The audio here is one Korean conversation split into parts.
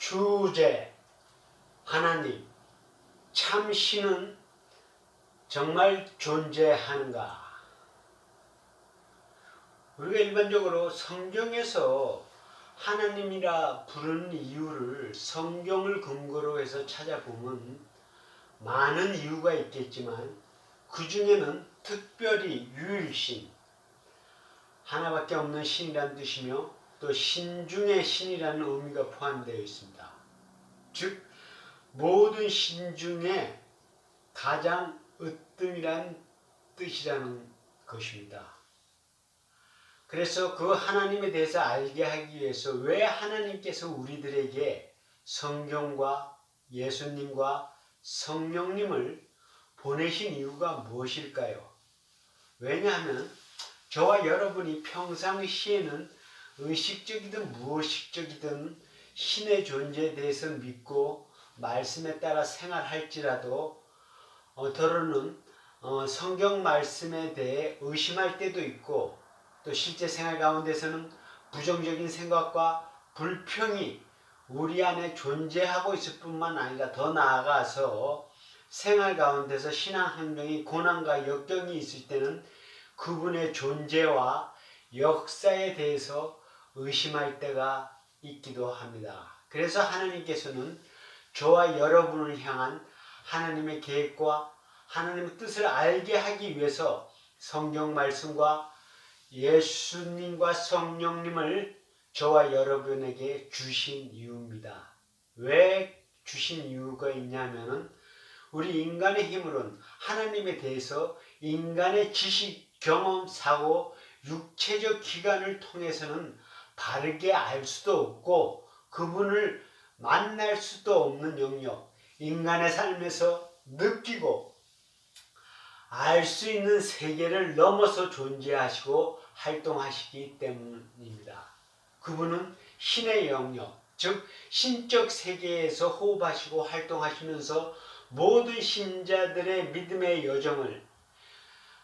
주제 하나님, 참 신은 정말 존재하는가? 우리가 일반적으로 성경에서 하나님이라 부르는 이유를 성경을 근거로 해서 찾아보면 많은 이유가 있겠지만 그 중에는 특별히 유일신, 하나밖에 없는 신이라는 뜻이며 또 신중의 신이라는 의미가 포함되어 있습니다. 즉 모든 신 중에 가장 으뜸이란 뜻이라는 것입니다. 그래서 그 하나님에 대해서 알게 하기 위해서 왜 하나님께서 우리들에게 성경과 예수님과 성령님을 보내신 이유가 무엇일까요? 왜냐하면 저와 여러분이 평상시에는 의식적이든 무의식적이든 신의 존재에 대해서 믿고 말씀에 따라 생활할지라도 더러는 성경 말씀에 대해 의심할 때도 있고 또 실제 생활 가운데서는 부정적인 생각과 불평이 우리 안에 존재하고 있을 뿐만 아니라 더 나아가서 생활 가운데서 신앙 행동이 고난과 역경이 있을 때는 그분의 존재와 역사에 대해서 의심할 때가 있기도 합니다. 그래서 하나님께서는 저와 여러분을 향한 하나님의 계획과 하나님의 뜻을 알게 하기 위해서 성경 말씀과 예수님과 성령님을 저와 여러분에게 주신 이유입니다. 왜 주신 이유가 있냐면 우리 인간의 힘으로는 하나님에 대해서 인간의 지식, 경험, 사고, 육체적 기관을 통해서는 바르게 알 수도 없고 그분을 만날 수도 없는 영역, 인간의 삶에서 느끼고 알 수 있는 세계를 넘어서 존재하시고 활동하시기 때문입니다. 그분은 신의 영역, 즉 신적 세계에서 호흡하시고 활동하시면서 모든 신자들의 믿음의 여정을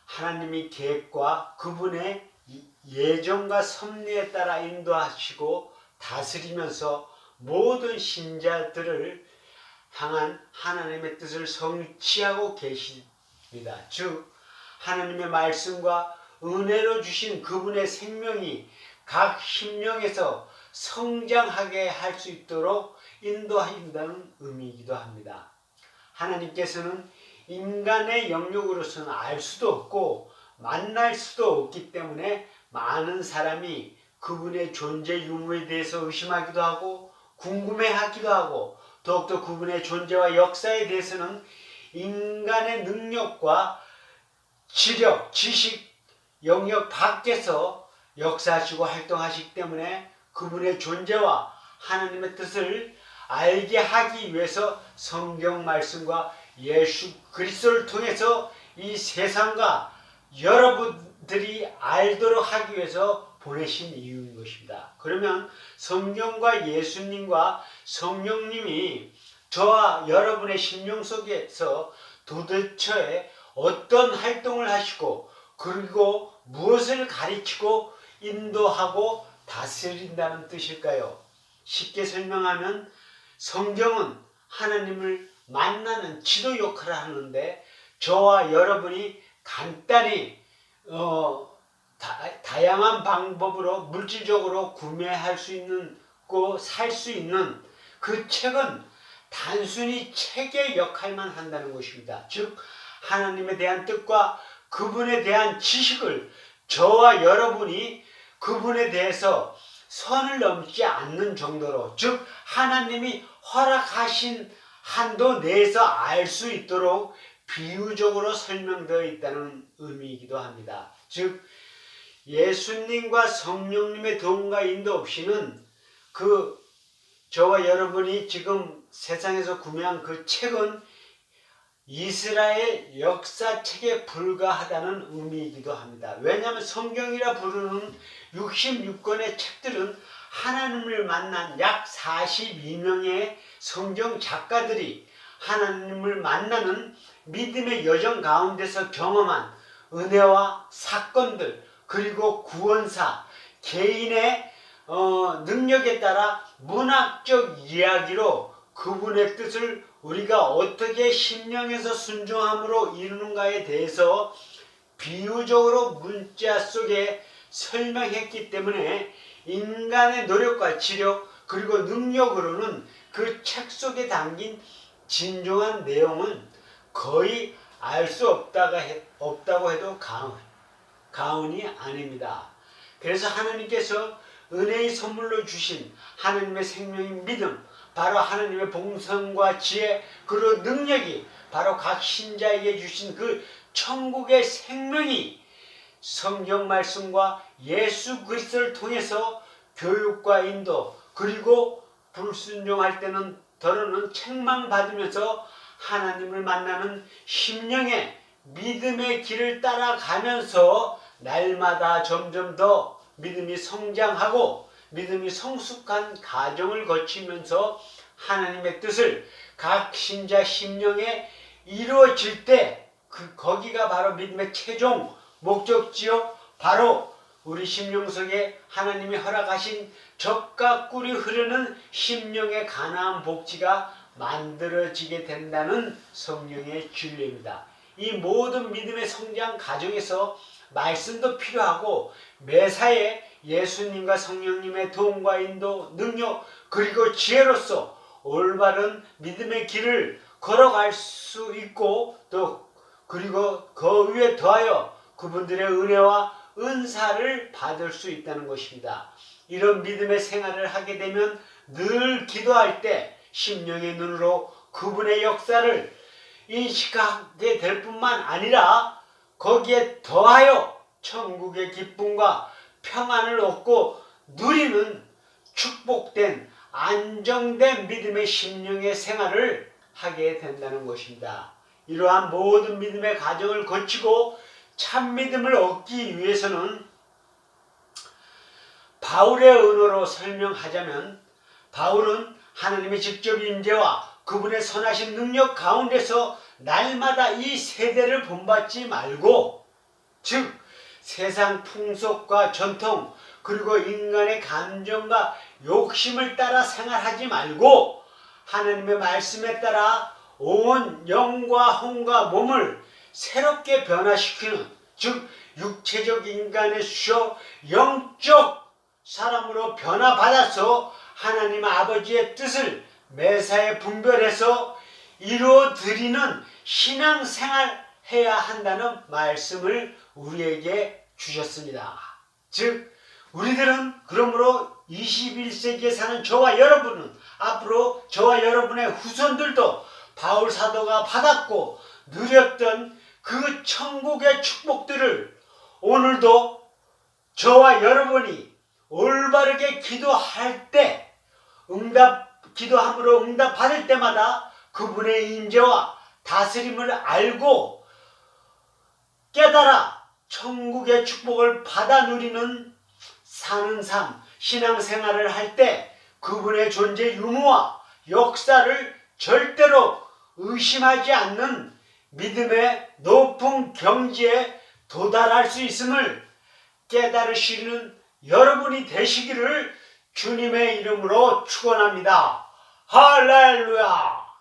하나님이 계획과 그분의 예정과 섭리에 따라 인도하시고 다스리면서 모든 신자들을 향한 하나님의 뜻을 성취하고 계십니다. 즉 하나님의 말씀과 은혜로 주신 그분의 생명이 각 심령에서 성장하게 할 수 있도록 인도하신다는 의미이기도 합니다. 하나님께서는 인간의 영역으로서는 알 수도 없고 만날 수도 없기 때문에 많은 사람이 그분의 존재 유무에 대해서 의심하기도 하고 궁금해하기도 하고 더욱더 그분의 존재와 역사에 대해서는 인간의 능력과 지력, 지식, 영역 밖에서 역사하시고 활동하시기 때문에 그분의 존재와 하나님의 뜻을 알게 하기 위해서 성경 말씀과 예수 그리스도를 통해서 이 세상과 여러분들이 알도록 하기 위해서 보내신 이유인 것입니다. 그러면 성경과 예수님과 성령님이 저와 여러분의 심령 속에서 도대체 어떤 활동을 하시고 그리고 무엇을 가르치고 인도하고 다스린다는 뜻일까요? 쉽게 설명하면 성경은 하나님을 만나는 지도 역할을 하는데 저와 여러분이 간단히 다양한 방법으로 물질적으로 구매할 수 있는 살 수 있는 그 책은 단순히 책의 역할만 한다는 것입니다. 즉 하나님에 대한 뜻과 그분에 대한 지식을 저와 여러분이 그분에 대해서 선을 넘지 않는 정도로 즉 하나님이 허락하신 한도 내에서 알 수 있도록 비유적으로 설명되어 있다는 의미이기도 합니다. 즉 예수님과 성령님의 도움과 인도 없이는 저와 여러분이 지금 세상에서 구매한 그 책은 이스라엘 역사책에 불과하다는 의미이기도 합니다. 왜냐하면 성경이라 부르는 66권의 책들은 하나님을 만난 약 42명의 성경 작가들이 하나님을 만나는 믿음의 여정 가운데서 경험한 은혜와 사건들 그리고 구원사, 개인의 능력에 따라 문학적 이야기로 그분의 뜻을 우리가 어떻게 심령에서 순종함으로 이루는가에 대해서 비유적으로 문자 속에 설명했기 때문에 인간의 노력과 지력 그리고 능력으로는 그 책 속에 담긴 진정한 내용은 거의 알 수 없다고 해도 과언이 아닙니다. 그래서 하나님께서 은혜의 선물로 주신 하나님의 생명인 믿음, 바로 하나님의 봉성과 지혜 그리고 능력이 바로 각 신자에게 주신 그 천국의 생명이 성경 말씀과 예수 그리스도를 통해서 교육과 인도 그리고 불순종할 때는 더러는 책망받으면서 하나님을 만나는 심령의 믿음의 길을 따라가면서 날마다 점점 더 믿음이 성장하고 믿음이 성숙한 가정을 거치면서 하나님의 뜻을 각 신자 심령에 이루어질 때 거기가 바로 믿음의 최종 목적지요. 바로 우리 심령 속에 하나님이 허락하신 젖과 꿀이 흐르는 심령의 가나안 복지가 만들어지게 된다는 성령의 진리입니다. 이 모든 믿음의 성장 과정에서 말씀도 필요하고 매사에 예수님과 성령님의 도움과 인도, 능력 그리고 지혜로서 올바른 믿음의 길을 걸어갈 수 있고 또 그리고 그 위에 더하여 그분들의 은혜와 은사를 받을 수 있다는 것입니다. 이런 믿음의 생활을 하게 되면 늘 기도할 때 심령의 눈으로 그분의 역사를 인식하게 될 뿐만 아니라 거기에 더하여 천국의 기쁨과 평안을 얻고 누리는 축복된 안정된 믿음의 심령의 생활을 하게 된다는 것입니다. 이러한 모든 믿음의 과정을 거치고 참 믿음을 얻기 위해서는 바울의 언어로 설명하자면 바울은 하나님의 직접 임재와 그분의 선하신 능력 가운데서 날마다 이 세대를 본받지 말고 즉 세상 풍속과 전통 그리고 인간의 감정과 욕심을 따라 생활하지 말고 하나님의 말씀에 따라 온 영과 혼과 몸을 새롭게 변화시키는 즉 육체적 인간의 수요 영적 사람으로 변화받아서 하나님 아버지의 뜻을 매사에 분별해서 이루어드리는 신앙생활 해야 한다는 말씀을 우리에게 주셨습니다. 즉 우리들은 그러므로 21세기에 사는 저와 여러분은 앞으로 저와 여러분의 후손들도 바울 사도가 받았고 누렸던 그 천국의 축복들을 오늘도 저와 여러분이 올바르게 기도할 때 기도함으로 응답 받을 때마다 그분의 임재와 다스림을 알고 깨달아 천국의 축복을 받아 누리는 사는 삶, 신앙생활을 할 때 그분의 존재 유무와 역사를 절대로 의심하지 않는 믿음의 높은 경지에 도달할 수 있음을 깨달으시는 여러분이 되시기를 주님의 이름으로 축원합니다. 할렐루야!